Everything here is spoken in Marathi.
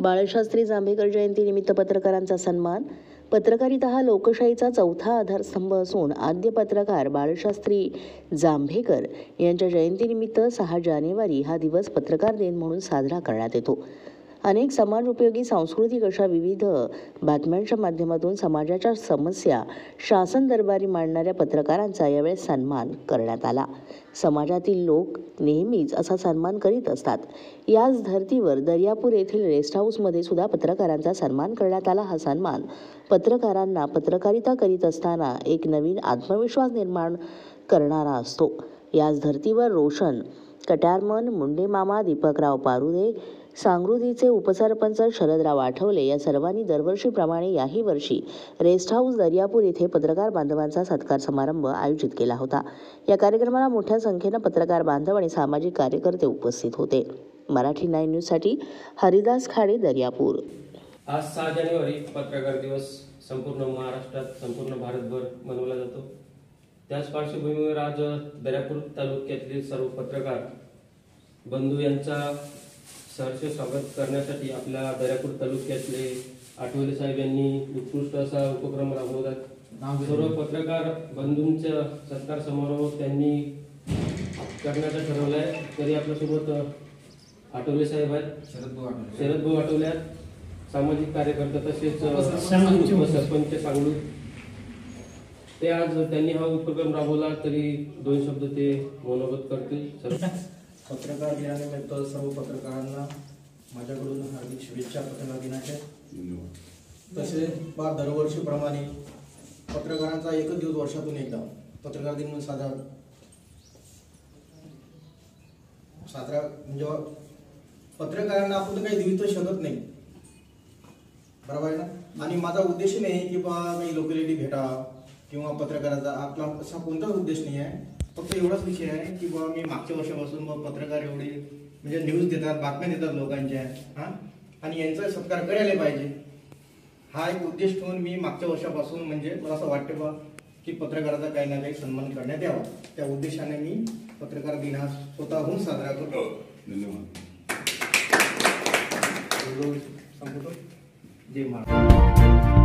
बाळशास्त्री जांभेकर जयंतीनिमित्त पत्रकारांचा सन्मान। पत्रकारिता हा लोकशाहीचा चौथा आधारस्तंभ असून आद्य पत्रकार बाळशास्त्री जांभेकर यांच्या जयंतीनिमित्त 6 जानेवारी हा दिवस पत्रकार दिन म्हणून साजरा करण्यात येतो। अनेक समाज उपयोगी सांस्कृतिक अशा विविध बातम्यांच्या माध्यमातून समाजाच्या समस्या शासन दरबारी मांडणाऱ्या पत्रकारांचा यावेळी सन्मान करण्यात आला। समाजातील लोक नेहमीच असा सन्मान करीत असतात। याच धर्तीवर दर्यापूर येथील रेस्ट हाऊसमध्ये सुद्धा पत्रकारांचा सन्मान करण्यात आला। हा सन्मान पत्रकारांना पत्रकारिता करीत असताना एक नवीन आत्मविश्वास निर्माण करणारा असतो। याच धर्तीवर रोशन कट्यारमन, मुंडे मामा, दीपकराव पारुदे, सांगरुधीचे उपसरपंच शरदराव आठवले या सर्वांनी दरवर्षीप्रमाणे याही वर्षी रेस्ट हाऊस दर्यापूर येथे पत्रकार बांधवांचा सत्कार समारंभ आयोजित केला होता। या कार्यक्रमाला मोठ्या संख्येने पत्रकार बांधव आणि सामाजिक कार्यकर्ते उपस्थित होते। मराठी 9 न्यूजसाठी हरिदास खाडे, दर्यापूर। आज 6 जानेवारी पत्रकार दिवस संपूर्ण महाराष्ट्रात, संपूर्ण भारतभर मनवला जातो। त्याच पार्श्वभूमीवर आज दर्यापूर तालुक्यातील सर्व पत्रकार बंधू यांचा सहर्ष स्वागत करण्यासाठी आपल्या दर्यापूर तालुक्यातले आठवले साहेब यांनी उत्कृष्ट असा उपक्रम राबवतात। सर्व पत्रकार बंधूंचा सत्कार समारोह त्यांनी करण्याचं ठरवलं आहे। तरी आपल्यासोबत आठवले साहेब आहेत, शरद भाऊ आठवले आहेत, सामाजिक कार्यकर्ते तसेच सरपंच सांगली। ते आज त्यांनी हा उपक्रम राबवला तरी 2 शब्द ते मनोगत करतील। पत्रकार दिनानिमित्त सर्व पत्रकारांना माझ्याकडून हार्दिक शुभेच्छा पत्रकार दिनाच्या। तसेच दरवर्षीप्रमाणे पत्रकारांचा एकच दिवस वर्षातून एकदा पत्रकार दिन म्हणून साजरा म्हणजे पत्रकारांना आपण काही देऊ तर शकत नाही, बरोबर आहे ना। आणि माझा उद्देश नाही की बा काही लोकॅलिटी भेटा किंवा पत्रकाराचा आपला असा कोणताच उद्देश नाही आहे। फक्त एवढाच विषय आहे की बा मी मागच्या वर्षापासून पत्रकार एवढे म्हणजे न्यूज देतात, बातम्या देतात लोकांच्या, आणि यांचा सत्कार करायला पाहिजे हा एक उद्देश ठेवून मी मागच्या वर्षापासून म्हणजे मला असं वाटतं बा की पत्रकाराचा काही ना काही सन्मान करण्यात यावा। त्या उद्देशाने मी पत्रकार दिन हा स्वतःहून साजरा करतो। धन्यवाद। जय महाराष्ट्र।